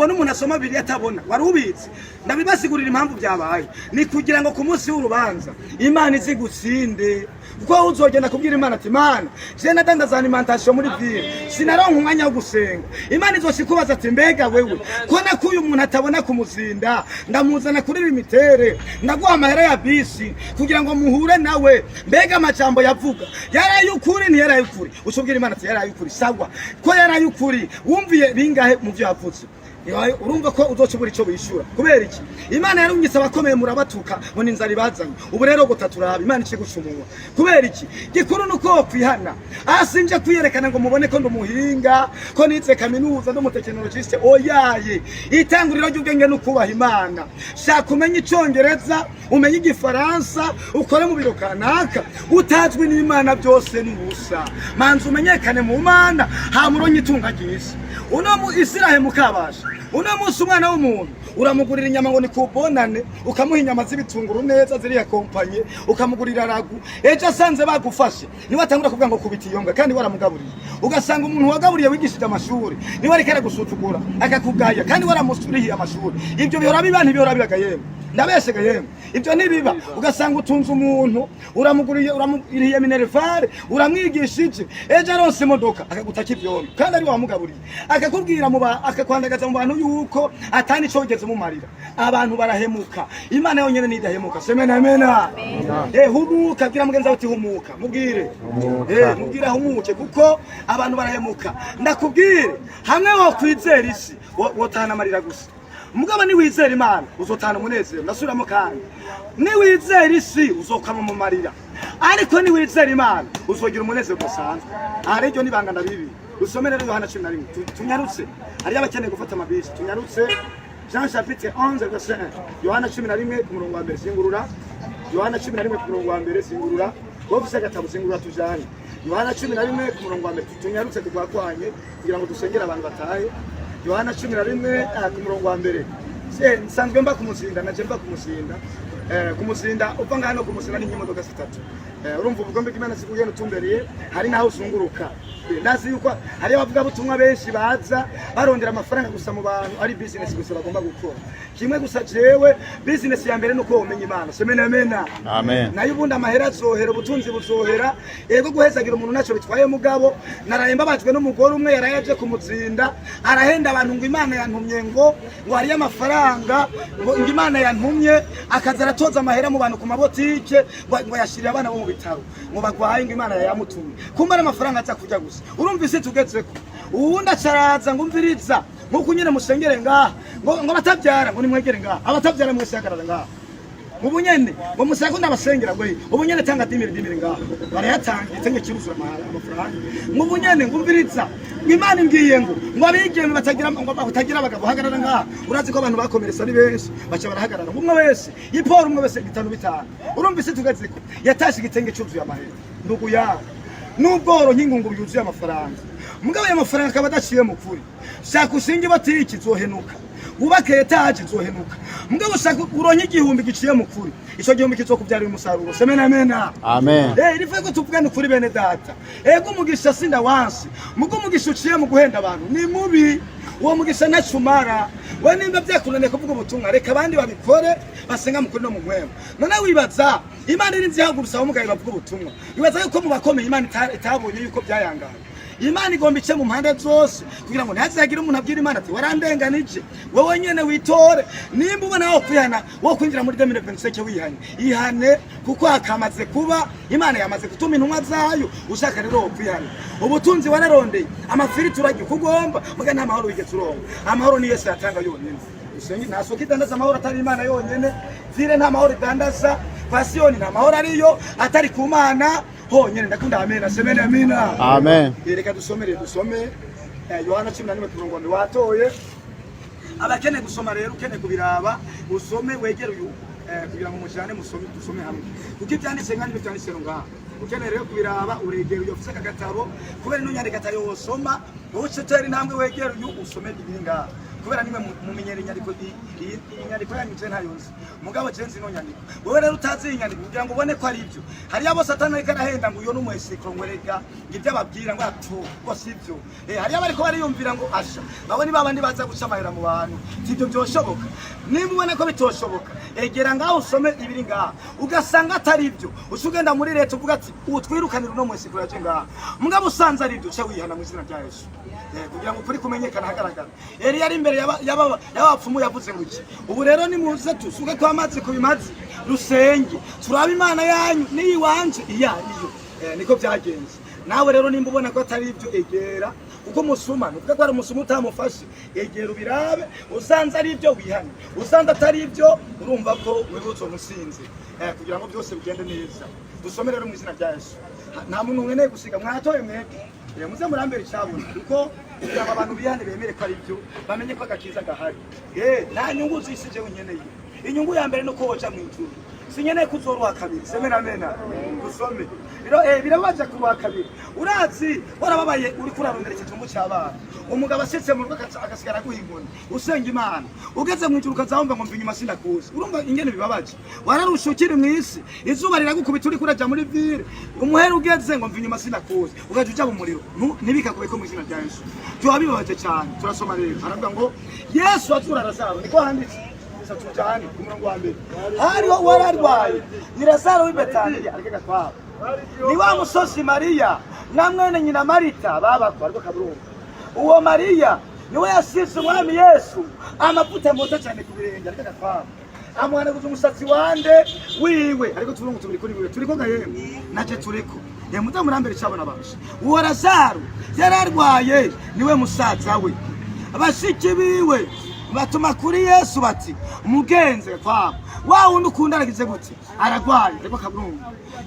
ubona umuntu asoma Bibiliya atabona wari ubizi ndabibasigurira impamvu byabaye ni kugira ngo ku munsi w'urubanza Imana izigutsinde kuko uzogenda kubwira Imana ati Imana je nadandaza alimentation muri ville sinaronka umwanya wo gusenga Imana izoshikubaza ati mbega wewe ko nakuye umuntu atabona kumuzinda ndamuzana kuri limitere ndaguha amahera ya bisi kugira ngo muhure nawe mbega amajambo yavuga yarayukuri ntiyarayukuri ushobwira Imana ati yarayukuri sawa ko yarayukuri wumviye bingahe mu byo yavuze urumva ko uzocubura ico bishura kubera iki Imana yarungitse abakomeye murabatuka ngo ninzari bazanye ubu rero gutaturaba Imana ice gucumura kubera iki gikuru nuko kwihana asinje kwiyerekana ngo mubone ko ndumuhinga ko nize kaminuza no mutekinologiste oyaye itanguriro ry'ubwenge no kubaha Imana shaka kumenya icongereza umenye igifaransa ukore mu biro kanaka utazwi n'Imana byose ni busa manzi umenyekane mu Mana hamuronye itunga ry'isi uno mu Israel mukabasha uno munsi umwana w'umuntu uramugurira inyama ngo ni kubonane ukamuha inyama z'ibitunguru neza ziri ya kompanye ukamugurira ragu ejo asanze bagufashe niwe atangura kuvuga ngo kubitiyonga kandi waramugaburiye ugasanga umuntu wagaburiye wigishije amashuri niwe ariko gusutugura akakugaya kandi waramusuriye amashuri ibyo bihora biba ntibihora bibaga yemwe ndabeshega yemwe ibyo nibiba ugasanga utunze umuntu uramuguriye minervare uramwigishije ejo aronse imodoka akagutaka ivyombi kandi ari wamugaburiye akakubwira akakwandagaza mu bantu yuko atani cogeze mu marira abantu barahemuka Imana yonyene nidahemuka semena amena humuka bwira mugenzi wawe uti humuka mubwire mubwire humuke kuko abantu barahemuka ndakubwire hamwe wo kwizera isi wotana amarira gusa mugaba ni wizera Imana uzotana umunezero ndasubiramo kandi ni wizera isi uzokama mu marira ariko ni wizera Imana uzogira umunezero gusanzwe ariko nibanga ndabibi usomere rero Yohana 11 tunyarutse ari abakeneye gufata amabisi tunyarutse Jean chapitre 11 verset 1 Yohana 11 ku murongo wa mbere singurura Yohana 11 ku murongo wa mbere singurura wofise gatabo singurura tujanye Yohana 11 ku murongo wa mbere tunyarutse tugwakwanye kugira ngo dusengera abantu batahe Yohana 11 ku murongo wa mbere nsanzwe mba kumuzinda naje mba kumuzinda uva ngano kumuzinda ni imodoka zitatu urumva ubugombe bw'Imana sikuye nutumbereye hari naho usunguruka ndazi yuko hari abavuga butumwa benshi baza barondera amafaranga gusa mu bantu ari business gusa bagomba gukora kimwe gusa jewe business ya mbere nuko umenya Imana semena amena amen nayo ubundi amahera azohera ubutunzi buzohera ego guhezagira umuntu naco bitwaye mugabo narayemba bajwe n'umugore umwe yarayaje kumuzinda arahenda abantu ngo Imana yantumye ngo hari amafaranga ngo Imana yantumye akaza aratoza amahera mu bantu ku mabotike ngo yashirira abana bo mu bitaro ngo bagwaye ngo Imana yamutumye kumbara amafaranga aza kujya gusa urumvise tugezeko uwundi acaraza ngo umviriza nkuko nyene musengere ngaha ngo batabyara ngo nimwegere ngaha abatabyara mwese yagarara ngaha mubunyene ngo musako ndabasengera ngo ubunyene tanga dimiri ngaha barayatanga itenge kiruzura amafaranga mubunyene ngo umviriza Imana imbwiye ngo abigeme batagira abagabo hagarara ngaha urazi ko abantu bakomeresa ari benshi baca barahagarara umwe wese iporo umwe wese 5 urumvise tugezeko yatashe igitenge cyuzuye amahera ndugu yawe n'ubworo nk'ingungu yuzuye amafaranga mugabo ya mafaranga akaba adaciye mu kuri shaka usinge batiki zohenuka ubake etaje zohenuka mugabo shaka uronye igihumbi giciye mu kuri ico gihumbi kizokubyarira umusaruro semena amena amen irife ko tuvugana kuri bene data ego umugisha sinda wansi mugo umugisha uciye mu guhenda abantu ni mubi uwo mugisha nacumara we nimba byakunaniye kuvuga ubutumwa reka abandi babikore basenga mukuri no mu mwema none wibaza Imana irinzi yahagurutsa abamugaye bavuga ubutumwa wibaza yuko mu bakomeye Imana itabonye yuko byayangana Imana igomba ice mu mpande zose kugira ngo ntazagire umuntu abwira Imana ati warandenganije wowe nyene witore nimba ubona wo kwihana wo kwinjira muri 2027 wihanye ihane kuko akamaze kuba Imana yamaze gutuma intumwa zayo ushaka rero wo kwihana ubutunzi wararondeye amafiri turagi kugomba muga nta mahoro wigeze uronka amahoro ni Yesu yatanga yonyene usenye nasoka idandaza amahoro atari Imana yonyene zire nta mahoro idandaza passion nta mahoro ariyo atari ku Mana honyene ndakunda amena semena amina amen reka dusome Yohana 11 ku murongo watoye abakene gusoma rero ukene kubiraba usome wegere uyu kugira ngo mujane musome dusome hamwe kuko ibyanditse ngani byanditse ngaha ukene rero kubiraba uregere uyo fise kagatabo kubera no nyandika tayo wosoma wowe ceteri ntambwe wegere uyu usome ibiri ngaha kubera nimwe mumenyera inyandiko inyandiko yanyu je ntayo nzi mugabo je nzi no nyandiko wowe rero utazi inyandiko kugira ngo ubone ko ari ibyo hariya bose Satani ariko arahenda ngo uyo n'umwesikro ngwereka ngibyo ababwira ngo atu ko sivyo hariya bariko bariyumvira ngo asha babo ni babandi baza guca amahera mu bantu sivyo byoshoboka nimba ubona ko bitoshoboka egera ngaho usome ibiri ngaha ugasanga atari ibyo usugenda muri leta uvuga ati utwirukanira no mwesikro yaje ngaha mugabo usanze ari ibyo cyo wihana mu izina rya Yesu kugira ngo kuri kumenyekana hagaragara Eliya ari imbere y'abapfumu yavuze ngo iki ubu rero ni muze tusuke ko amazi ku bimazi rusenge turaba Imana yanyu ni iwanje iyariyo niko byagenze nawe rero nimba ubona ko atari ibyo egera kuko musuma nuvuga ko ari umusuma utamufashe egera ubirabe usanze ari ibyo wihane usanze atari ibyo urumva ko wewe uzomusinze kugira ngo byose bigende neza dusome rero mu izina rya Yesu nta muntu umwe gusiga mwatoye mwebwe muze murambere cyabona kuko kugira ngo abantu bihane bemere ko ari byo bamenye ko agakiza gahari nta nyungu zisije unyeneye inyungu ya mbere no koca mu ijuru sinyeneye kuzoruha kabiri semena mena dusome rero birabaje kuruha kabiri urazi warababaye uri kurarondera ikitumbu cy'abana umugabo asetse mu rugo agasigara guhingona usenga Imana ugeze mu ijuru ukazahomba ngo mvinyuma sinakuzi urumva ingene bibabaje wararushukira mu isi izuba riragukubita uri kuraja muri ville umuhera ugeze ngo mvinyuma sinakuzi ugaje uja mu muriro nibikakubeko mu izina rya Yesu byo bibabaje cyane turasoma rero aravuga ngo Yesu azura Lazaro niko handitse tujani ku murongo wa mbere hariho wararwaye ni Lazaro w'i Betaniya ariko gatwara ni wa musozi Mariya na mwene nyina Marita babakwa ariko kaburungu uwo Mariya niwe yasize umwami Yesu amavuta mota cyane ku birenge ariko gatwara amwana guza umusatsi wande wiwe ariko turungu tubiri kuri wiwe turiko gahembe naje turiko mutamurambere cyabona babasha uwo Lazaro yararwaye niwe musaza we abashiki biwe batuma kuri Yesu bati umugenze kwabo wa wundi ukunda aragize gute aragwaye ariko kaburungu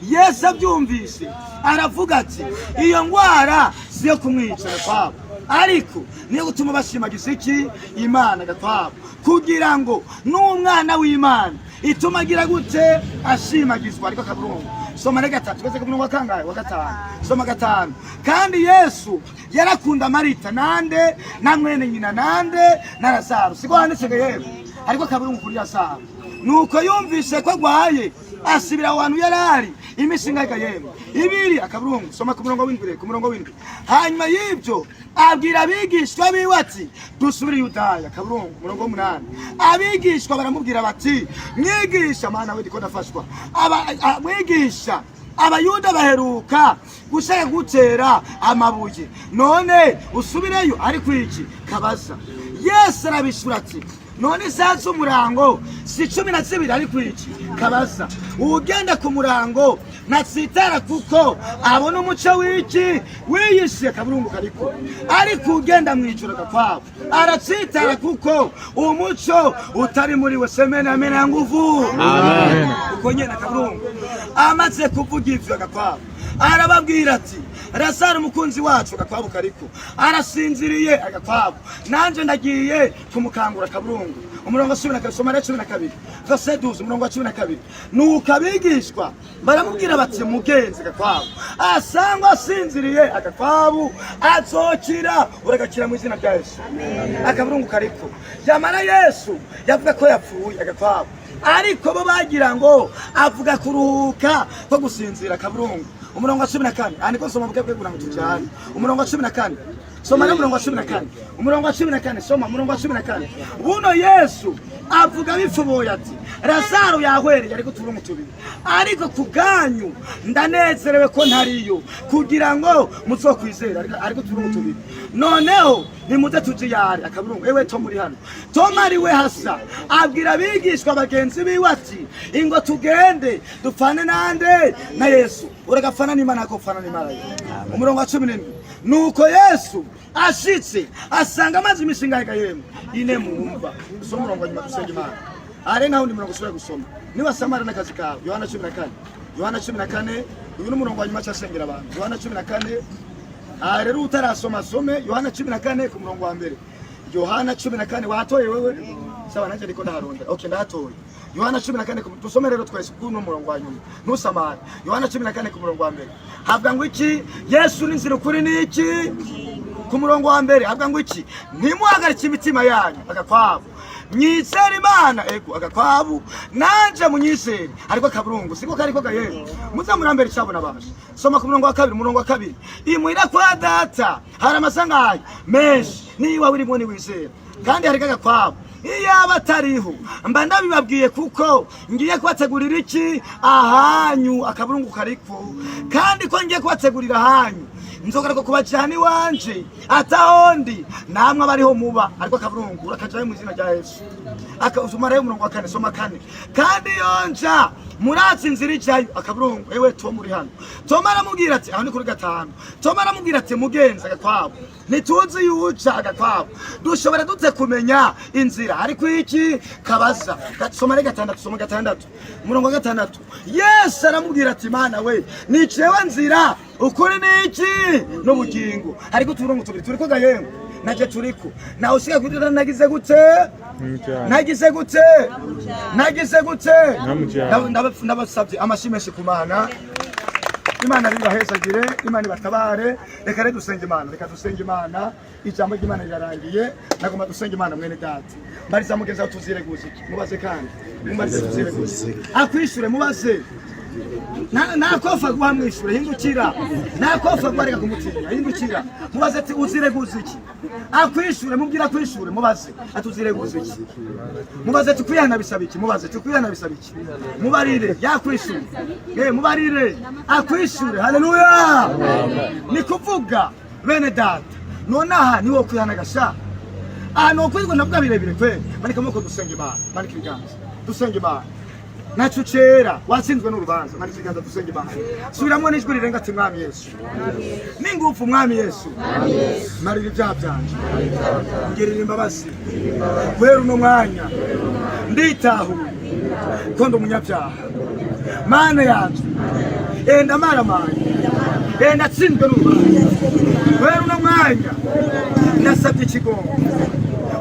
Yesu abyumvise aravuga ati iyo ngwara siyo kumwica kwabo ariko niyo gutuma bashimagiza iki Imana gatwabo kugira ngo n'umwana w'Imana ituma agira gute ashimagizwa ariko kaburungu soma na gatatu twese ku murongo wa kangahe wa gatanu soma gatanu kandi Yesu yarakunda Marita nande na mwene nyina nande na Lazaro siko handitse yego ariko kaburungu kuri Lazaro nuko yumvise ko agwaye asibira abantu yarari imishinga yemwe ibiri akaburungu soma ku murongo w'indwi ku murongo w'indwi hanyuma y'ibyo abwira abigishwa biwe ati dusubire Yudaya kaburungu murongo w'8 abigishwa baramubwira bati mwigisha mana we ndiko ndafashwa mwigisha abayuda baheruka gushaka gutera amabuye none usubireyo ariko iki kabaza Yesu arabishura ati none isaha umurango si 12 ariko iki kabaza ugenda ku murango natsitara kuko abona umuco w'iki wiyishe kaburungu kariko ariko ugenda mwijoro gakwabo aratsitara kuko umuco utari muri we semena mena nguvu amen uko nyene kaburungu amaze kuvuga ivyo gakwabo arababwira ati Lazaro mukunzi wacu gakwabo kariko arasinziriye agakwabo nanje ndagiye kumukangura kaburungu umurongo 12 soma 12 verset 12 umurongo wa 12 nuko abigishwa baramubwira bati mugenze gakwabo asangwa asinziriye agakwabo azokira uragakira mu izina rya Yesu akaburungu kariko yamara Yesu yavuga ko yapfuye agakwabo ariko bo bagira ngo avuga kuruhuka ko gusinzira kaburungu umurongo wa 14 andiko soma bukebwe kurango cyane umurongo wa 14 soma na umurongo wa 14 umurongo wa 14 soma umurongo wa 14 buno Yesu avuga bifuboye ati Lazaro yahwereye ariko turungu tubiri ariko kuganyu ndanezerewe ko ntariyo kugira ngo muzokwizera ariko turungu tubiri noneho nimuze tujiyare akaburungu ewe to muri hano Toma we hasa abwira abigishwa bagenzi biwe ati ingo tugende dupfane nande na Yesu uragafana n'Imana ko fana n'Imana umurongo wa 17 nuko Yesu ashitse asanga amazi imishinga yemwe ine mumva so umurongo nyuma dusenge Imana are naho ndi murongo usubira gusoma niba Samara n'akazi kawe Yohana 14 uyu n'umurongo wa nyuma cyasengera abantu Yohana 14 rero utarasoma some Yohana 14 ku murongo wa mbere Yohana 14 watoye wewe sawa nanje ndiko ndaharonda okay ndatoye Yohana 14 tusome rero twese kuno murongo wa nyuma ntusamara Yohana 14 ku murongo wa mbere havuga ngo iki Yesu n'inzira kuri niki ku murongo wa mbere avuga ngo iki ntimuhagarike imitima yanyu agakwavu mwizere Imana ego agakwavu nanje munyizere ariko kaburungu siko kariko gaye muze murambere cyabona basha soma ku murongo wa kabiri imuhira kwa data hari amasangaye menshi niba urimo ni wizere kandi hari agakwavu iyaba atariho mba ndabibabwiye kuko ngiye kubategurira iki ahanyu akaburungu kariko kandi ko ngiye kubategurira ahanyu nzogaruka kubajyana iwanje atahondi namwe abariho muba ariko akaburungu urakajayo mu izina rya Yesu akazumara yo murongo wa 4 soma 4 kandi yonja muratsi inzira ijyayo akaburungu ewe Tom uri hano Tom aramubwira ati aho ni kuri 5 Tom aramubwira ati mugenza agakwabo ntituzi yuca agakwabo dushobora dute kumenya inzira ariko iki kabaza soma 6 soma 6 murongo wa 6 Yesu aramubwira ati Mana we nicewe nzira ukuri niki n'ubugingo ariko turongo turiko gayemwe naje turiko nawe usiga kudira nagize gute ndabasabye amashimeshe ku Mana Imana ribahezagire Imana batabare reka dusenge Imana ijambo ry'Imana rirarangiye nagomba dusenge Imana mwene data mbariza mugenza tuzire guziki mubaze kandi mubaze tuzire guziki akwishure mubaze nakofa guhamwishure hindukira nakofa gwareka kumutinya hindukira mubaze ati uzire guziki akwishure mubwira akwishure mubaze atuzire guziki mubaze ati kwihana bisabiki mubaze ati kwihana bisabiki mubarire yakwishure mubarire akwishure haleluya ni kuvuga bene data nonaha niwo kwihana gasha no kwizwa navuga birebire kwe manika muko dusenge Imana manika ibiganza dusenge Imana nacucera watsinzwe n'urubanza manika ibiganza dusenge Imana subiramwe n'ijwi rirenga ati Mwami Yesu ningufu Mwami Yesu marira ibyaha byanje ngirira imbabazi kwera uno mwanya nditahuye ko ndi umunyabyaha Mana yanje enda maramanya enda tsinzwe n'urubanza kwera uno mwanya ndasabye ikigongo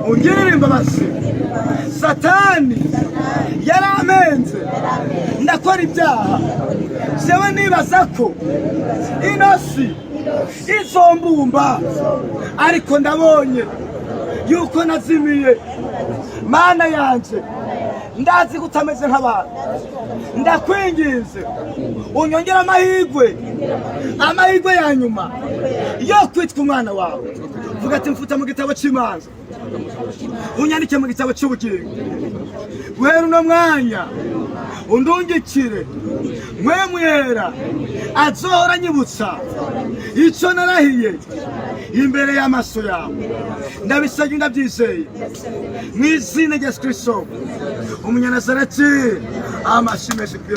ungirira imbabazi Satani yaramenze ndakora ibyaha sewe nibaza ko inosi izombumba ariko ndabonye yuko nazimiye Mana yanje ndazi gutameze nk'abantu ndakwinginze unyongera amahirwe ya nyuma yo kwitwa umwana wawe vuga ati mfuta mu gitabo cy'imanza unyandike mu gitabo cy'ubugingo guhera uno mwanya undungikire mwera azohora nyibutsa icyo narahiye imbere y'amaso yawe ndabisabye ndabyizeye mu izina rya Yesu Kristo umunyanazareti amashimeshe ku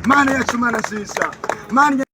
Mana yacu Mana nziza Mana